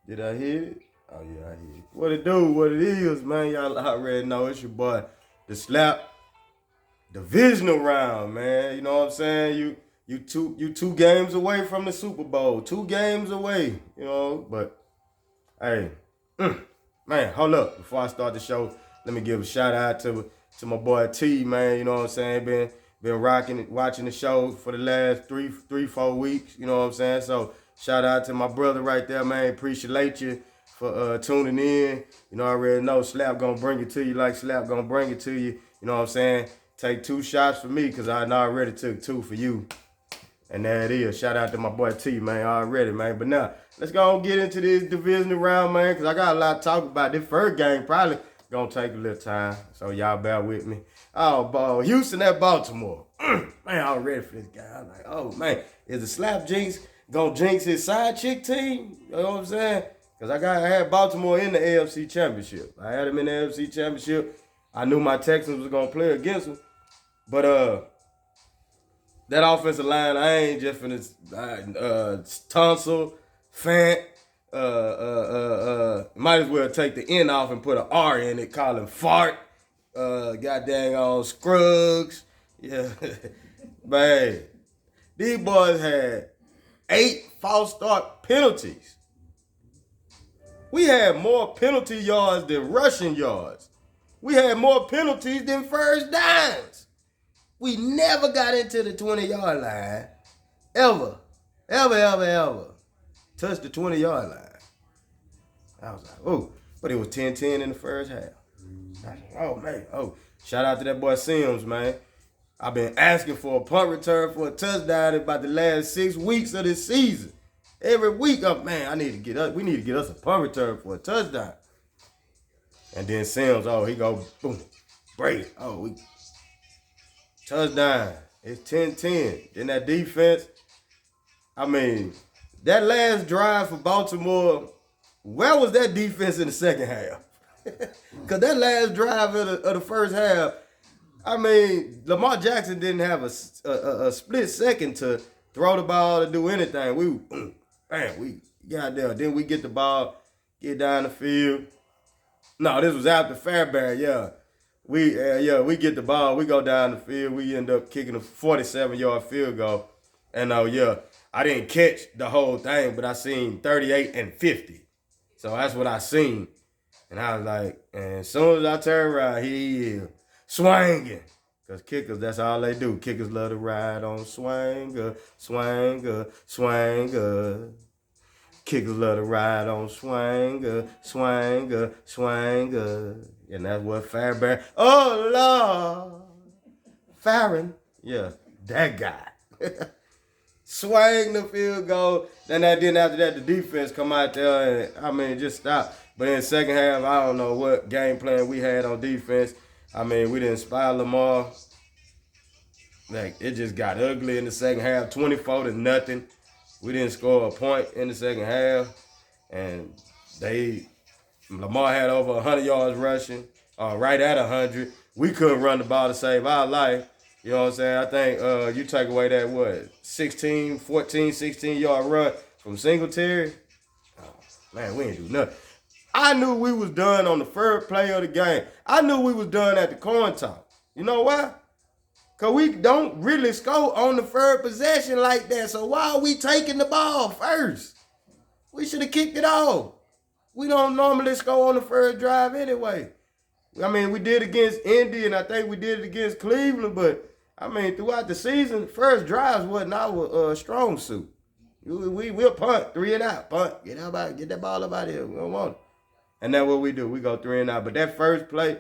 Did I hit it? Oh yeah, I hit it. What it do? What it is, man? Y'all already know it's your boy, DaSlap. Divisional round, man. You know what I'm saying? You two games away from the Super Bowl. 2 games away. You know, but hey, man, hold up. Before I start the show, let me give a shout out to my boy T, man. You know what I'm saying? Been rocking it, watching the show for the last 4 weeks. You know what I'm saying? So shout out to my brother right there, man. Appreciate you for tuning in. You know, I already know Slap gonna bring it to you like Slap gonna bring it to you. You know what I'm saying? Take 2 shots for me because I already took 2 for you. And there it is. Shout out to my boy T, man, already, man. But now, let's go and get into this divisional round, man, because I got a lot to talk about. This first game probably going to take a little time, so y'all bear with me. Oh, Houston at Baltimore. Man, I'm ready for this guy. I'm like, oh, man, is the Slap Jinx going to jinx his side chick team? You know what I'm saying? Because I had Baltimore in the AFC Championship. I had him in the AFC Championship. I knew my Texans was going to play against him. But that offensive line, I ain't just finna tonsil, Fant. Might as well take the N off and put an R in it, call him Fart. God dang on Scruggs. Yeah. Man. These boys had 8 false start penalties. We had more penalty yards than rushing yards. We had more penalties than first downs. We never got into the 20-yard line. Ever. Touched the 20-yard line. I was like, oh. But it was 10-10 in the first half. I was like, oh, man. Oh, shout out to that boy Sims, man. I've been asking for a punt return for a touchdown in about the last 6 weeks of this season. Every week, man, we need to get us a punt return for a touchdown. And then Sims, he go, boom, break. Touchdown. It's 10-10. Then that defense, that last drive for Baltimore, where was that defense in the second half? Because that last drive of the first half, Lamar Jackson didn't have a split second to throw the ball to do anything. We got there. Then we get the ball, get down the field. No, this was after Fairbairn, yeah. We get the ball, we go down the field, we end up kicking a 47-yard field goal. And I didn't catch the whole thing, but I seen 38 and 50. So that's what I seen. And I was like, and as soon as I turn around, he is swinging. Because kickers, that's all they do. Kickers love to ride on swinger. Kickers love to ride on swinger. And that's what Fairbairn. Oh, Lord. Farron. Yeah, that guy. Swing the field goal. Then after that, the defense come out there and, just stop. But in the second half, I don't know what game plan we had on defense. We didn't spy Lamar. Like, it just got ugly in the second half, 24-0. We didn't score a point in the second half. And Lamar had over 100 yards rushing, right at 100. We couldn't run the ball to save our life. You know what I'm saying? I think you take away that, 16-yard run from Singletary. Oh, man, we ain't do nothing. I knew we was done on the first play of the game. I knew we was done at the coin toss. You know why? Because we don't really score on the first possession like that. So why are we taking the ball first? We should have kicked it off. We don't normally score on the first drive anyway. We did against Indy, and I think we did it against Cleveland, but, throughout the season, first drives wasn't our strong suit. We'll punt, 3 and out, punt, get that ball up out of here. We don't want it. And that's what we do. We go 3 and out. But that first play,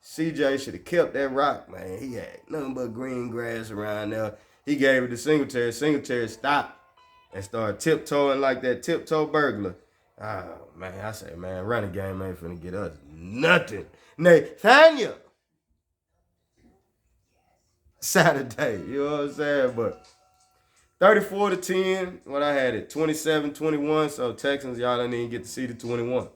CJ should have kept that rock, man. He had nothing but green grass around there. He gave it to Singletary. Singletary stopped and started tiptoeing like that tiptoe burglar. Oh, man, I say, man, running game ain't finna get us nothing. Nathaniel. Saturday, you know what I'm saying? But 34-10 when I had it. 27-21, so Texans, y'all didn't even get to see the 21.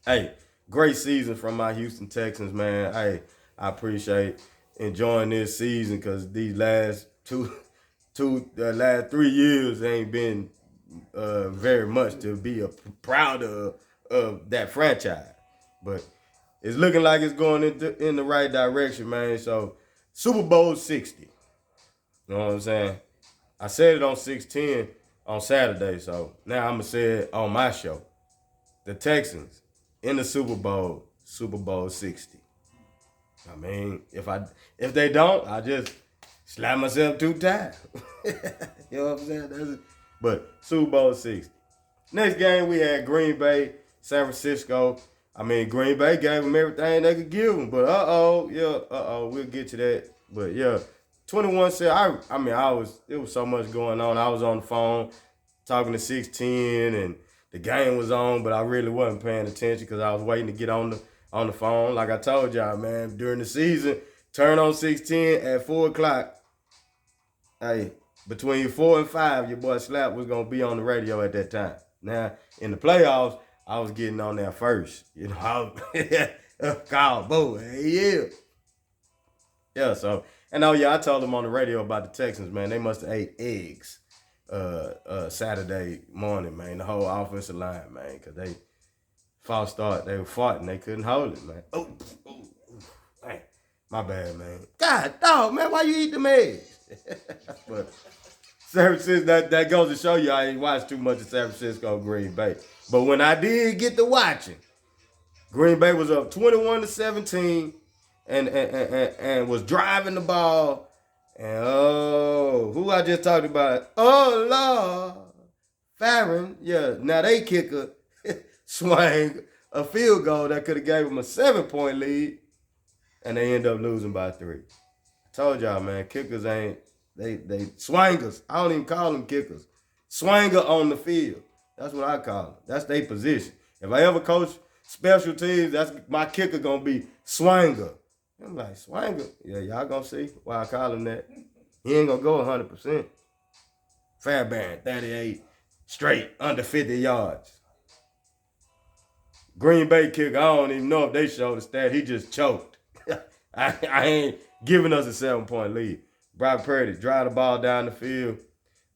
Hey, great season from my Houston Texans, man. Hey, I appreciate enjoying this season because these last 3 years ain't been very much to be proud of that franchise. But it's looking like it's going in the right direction, man. So Super Bowl 60. You know what I'm saying? I said it on 610 on Saturday, so now I'm gonna say it on my show. The Texans in the Super Bowl 60. I mean, if they don't, I just slap myself 2 times. You know what I'm saying? But Super Bowl 60. Next game we had Green Bay, San Francisco. I mean, Green Bay gave them everything they could give them, but we'll get to that. But yeah, 21 said it was so much going on. I was on the phone talking to 610 and the game was on, but I really wasn't paying attention because I was waiting to get on the phone. Like I told y'all, man, during the season, turn on 610 at 4 o'clock. Hey, between 4 and 5, your boy Slap was going to be on the radio at that time. Now, in the playoffs, I was getting on there first. You know, I was call, boo, yeah. Yeah, so, and I told them on the radio about the Texans, man. They must have ate eggs Saturday morning, man. The whole offensive line, man, because they false start. They were farting. They couldn't hold it, man. Oh, man. My bad, man. God, dog, man, why you eat them eggs? But San Francisco, that goes to show you I ain't watched too much of San Francisco Green Bay. But when I did get to watching, Green Bay was up 21-17 and was driving the ball. And who I just talked about? Oh, Lord. Farron. Yeah, now they kicker swang a field goal that could have gave them a 7-point lead. And they end up losing by 3. I told y'all, man, kickers ain't, they swangers. I don't even call them kickers. Swanger on the field. That's what I call them. That's their position. If I ever coach special teams, that's my kicker gonna be swanger. I'm like, swanger? Yeah, y'all gonna see why I call him that. He ain't gonna go 100%. Fairbairn, 38, straight, under 50 yards. Green Bay kicker, I don't even know if they showed the stat. He just choked. I ain't giving us a 7-point lead. Brock Purdy drive the ball down the field.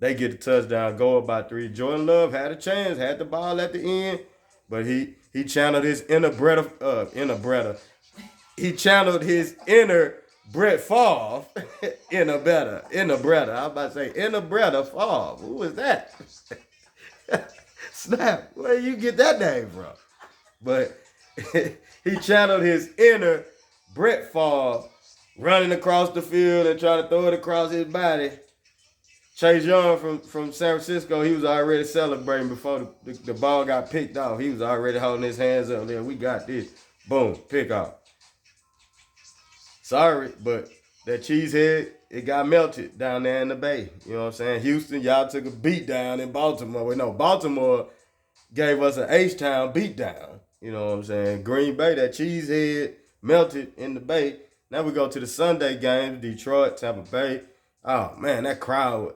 They get the touchdown, go up by 3. Jordan Love had a chance, had the ball at the end, but he channeled his inner He channeled his inner Brett Favre in a Bretta. I was about to say in a Bretta Favre. Who was that? Snap. Where you get that name from? But he channeled his inner Brett Favre running across the field and trying to throw it across his body. Chase Young from San Francisco, he was already celebrating before the ball got picked off. He was already holding his hands up there. We got this. Boom, pick off. Sorry, but that cheesehead, it got melted down there in the Bay. You know what I'm saying? Houston, y'all took a beat down in Baltimore. Well, no, Baltimore gave us an H-Town beat down. You know what I'm saying? Green Bay, that cheesehead melted in the Bay. Now we go to the Sunday games, Detroit, Tampa Bay. Oh, man, that crowd,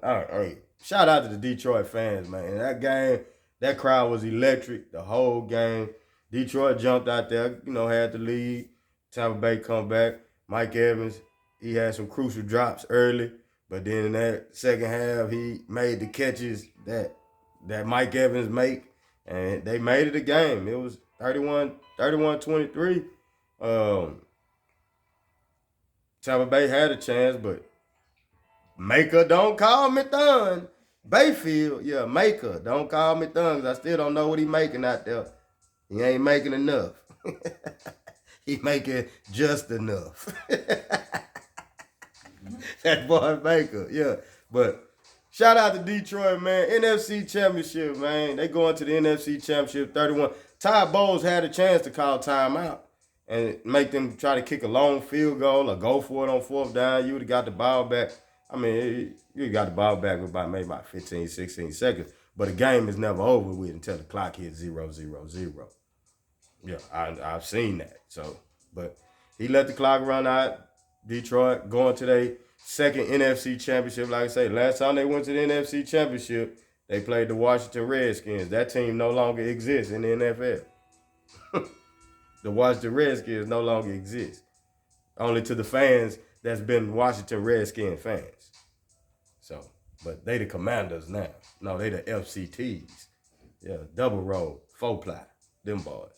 shout out to the Detroit fans, man. That game, that crowd was electric the whole game. Detroit jumped out there, had the lead. Tampa Bay come back. Mike Evans, he had some crucial drops early, but then in that second half, he made the catches that Mike Evans make, and they made it a game. It was 31-23. Tampa Bay had a chance, but Maker, don't call me done. Bayfield, yeah, Maker, don't call me done, because I still don't know what he making out there. He ain't making enough. He making just enough. That boy Baker, yeah. But shout out to Detroit, man. NFC Championship, man. They going to the NFC Championship 31. Todd Bowles had a chance to call timeout and make them try to kick a long field goal or go for it on 4th down. You would have got the ball back. I mean, you got the ball back with maybe about 15, 16 seconds. But the game is never over with until the clock hits 0-0-0. Yeah, I've seen that. So, but he let the clock run out. Detroit going to their second NFC championship. Like I say, last time they went to the NFC championship, they played the Washington Redskins. That team no longer exists in the NFL. The Washington Redskins no longer exist. Only to the fans that's been Washington Redskins fans. So, But they the Commanders now. No, they the FCTs. Yeah, double roll, 4-ply, them boys.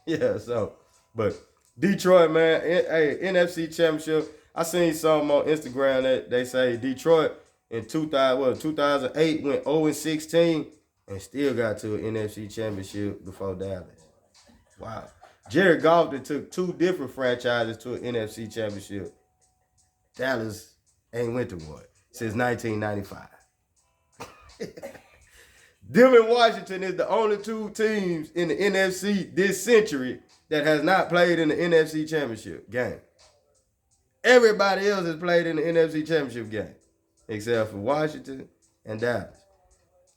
Yeah, so, but Detroit, man, hey, NFC Championship. I seen something on Instagram that they say Detroit in 2008 went 0-16 and still got to an NFC Championship before Dallas. Wow. Jared Goff that took 2 different franchises to an NFC Championship. Dallas ain't went to one since 1995. Them and Washington is the only 2 teams in the NFC this century that has not played in the NFC Championship game. Everybody else has played in the NFC Championship game, except for Washington and Dallas.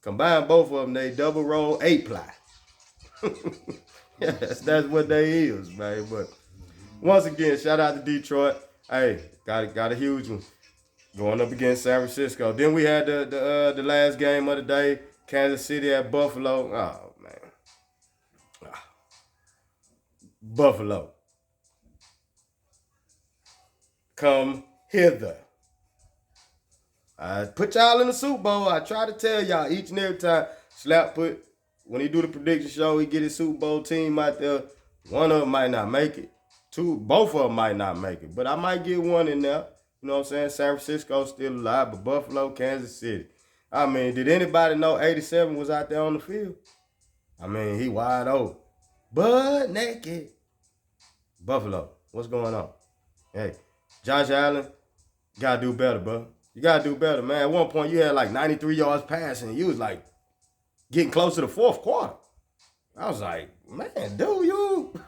Combine both of them, they double roll 8-ply. Yes, that's what they is, man. But once again, shout out to Detroit. Hey, got a huge one going up against San Francisco. Then we had the last game of the day, Kansas City at Buffalo. Oh man, Buffalo, come hither. I put y'all in the Super Bowl. I try to tell y'all each and every time. Slap when he do the prediction show, he get his Super Bowl team out there. One of them might not make it. Both of them might not make it. But I might get one in there. You know what I'm saying? San Francisco's still alive, but Buffalo, Kansas City. I mean, did anybody know 87 was out there on the field? I mean, he wide open. Butt naked. Buffalo, what's going on? Hey, Josh Allen, you gotta do better, bro. You gotta do better, man. At one point, you had like 93 yards passing. You was like getting close to the 4th quarter. I was like, man, dude, you.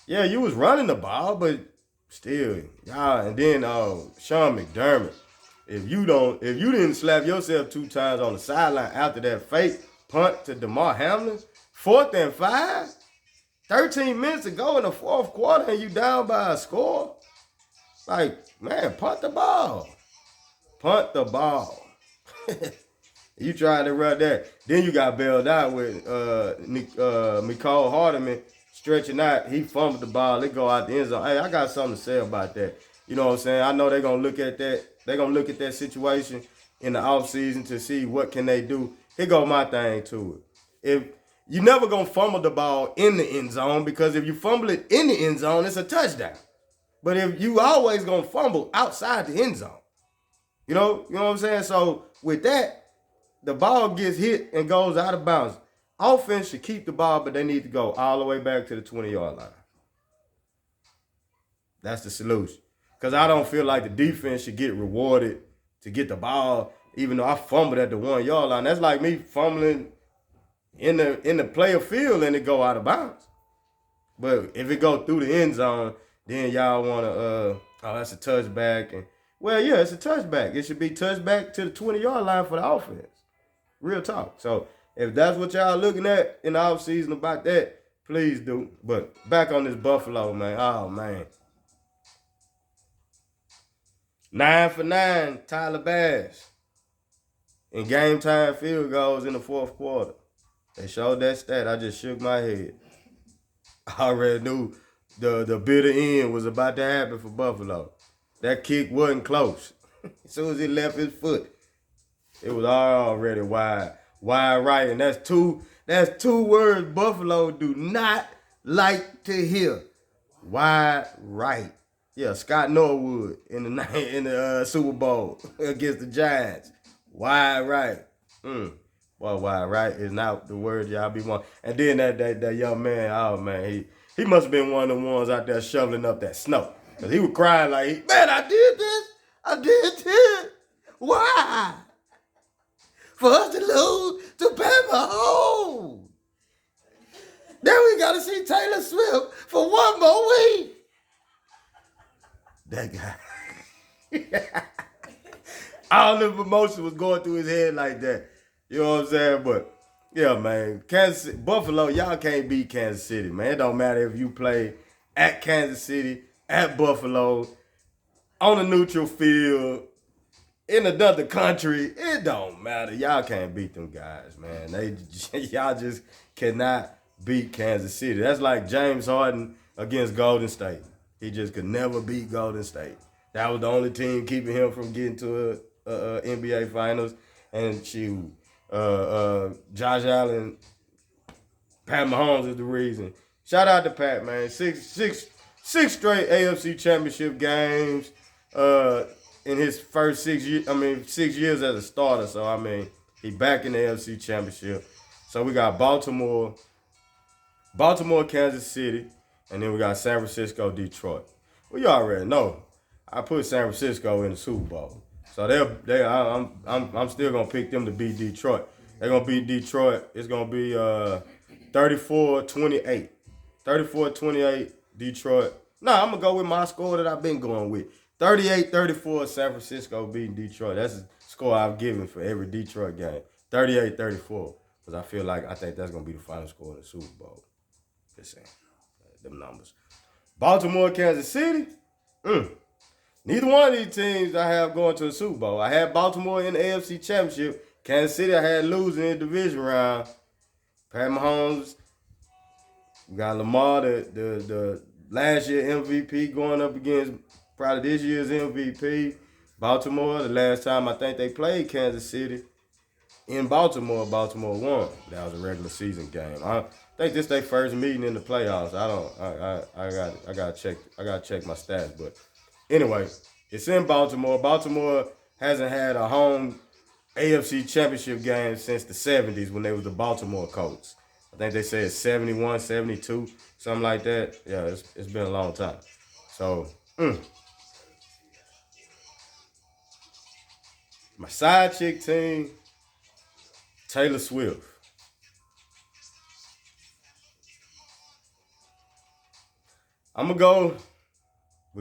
Yeah, you was running the ball, but still, y'all. And then Sean McDermott. If you didn't slap yourself 2 times on the sideline after that fake punt to DeMar Hamlin, 4th and 5, 13 minutes to go in the 4th quarter, and you down by a score. Like, man, punt the ball. Punt the ball. You tried to run that. Then you got bailed out with Mecole Hardman stretching out. He fumbled the ball. They go out the end zone. Hey, I got something to say about that. You know what I'm saying? I know they're going to look at that. They're going to look at that situation in the offseason to see what can they do. Here go my thing to it. If you never going to fumble the ball in the end zone, because if you fumble it in the end zone, it's a touchdown. But if you always going to fumble outside the end zone, you know what I'm saying? So with that, the ball gets hit and goes out of bounds. Offense should keep the ball, but they need to go all the way back to the 20-yard line. That's the solution. Because I don't feel like the defense should get rewarded to get the ball, even though I fumbled at the 1-yard line. That's like me fumbling in the player field and it go out of bounds. But if it go through the end zone, then y'all want to, that's a touchback. And well, yeah, it's a touchback. It should be touchback to the 20-yard line for the offense. Real talk. So if that's what y'all looking at in the offseason about that, please do. But back on this Buffalo, man. Oh, man. 9 for 9, Tyler Bass. In game time field goals in the 4th quarter. They showed that stat. I just shook my head. I already knew the bitter end was about to happen for Buffalo. That kick wasn't close. As soon as he left his foot, it was already wide right. And that's two words Buffalo do not like to hear. Wide right. Yeah, Scott Norwood in the Super Bowl against the Giants. Wide right. Well, wide right is not the word y'all be wanting. And then that young man, oh man, he must have been one of the ones out there shoveling up that snow. Because he was crying like, man, I did this. Why? For us to lose to Bama home. Then we got to see Taylor Swift for one more week. That guy. All the emotion was going through his head like that. You know what I'm saying? But, yeah, man. Buffalo, y'all can't beat Kansas City, man. It don't matter if you play at Kansas City, at Buffalo, on a neutral field, in another country. It don't matter. Y'all can't beat them guys, man. Y'all just cannot beat Kansas City. That's like James Harden against Golden State. He just could never beat Golden State. That was the only team keeping him from getting to a NBA Finals. And Josh Allen, Pat Mahomes is the reason. Shout out to Pat, man. Six straight AFC Championship games. In his first 6 years. 6 years as a starter. So he back in the AFC Championship. So we got Baltimore, Kansas City, and then we got San Francisco, Detroit. Well, you already know. I put San Francisco in the Super Bowl. So I'm still gonna pick them to beat Detroit. They're gonna beat Detroit. It's gonna be 34-28. 34-28 Detroit. Nah, I'm gonna go with my score that I've been going with. 38-34 San Francisco beating Detroit. That's the score I've given for every Detroit game. 38-34. Because I think that's gonna be the final score in the Super Bowl. Just saying. Them numbers. Baltimore, Kansas City. Neither one of these teams I have going to the Super Bowl. I had Baltimore in the AFC Championship. Kansas City I had losing in the division round. Pat Mahomes. We got Lamar, the last year MVP, going up against probably this year's MVP. Baltimore, the last time I think they played Kansas City in Baltimore won. That was a regular season game. I think this their first meeting in the playoffs. I gotta check my stats, but anyway, it's in Baltimore. Baltimore hasn't had a home AFC Championship game since the 70s when they was the Baltimore Colts. I think they said 71, 72, something like that. Yeah, it's been a long time. So, my side chick team, Taylor Swift. We're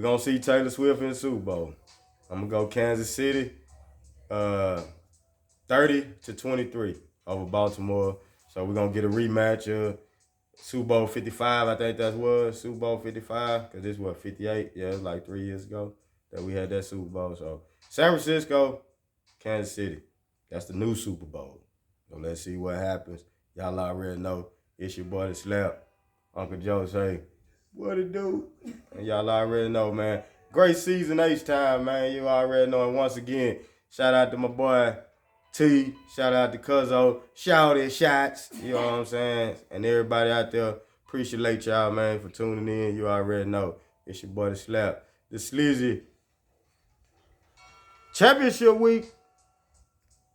going to see Taylor Swift in the Super Bowl. I'm going to go Kansas City 30-23 over Baltimore. So we're going to get a rematch of Super Bowl 55, I think that was. Super Bowl 55, because this was 58. Yeah, it was like 3 years ago that we had that Super Bowl. So San Francisco, Kansas City. That's the new Super Bowl. So let's see what happens. Y'all already know. It's your boy DaSlap. Uncle Joe say, what it do? And y'all already know, man. Great season H time, man. You already know. And once again, shout out to my boy T. Shout out to Cuzzo. Shouty shots. You know what I'm saying? And everybody out there, appreciate y'all, man, for tuning in. You already know. It's your boy DaSlap. The Slizzy. Championship week.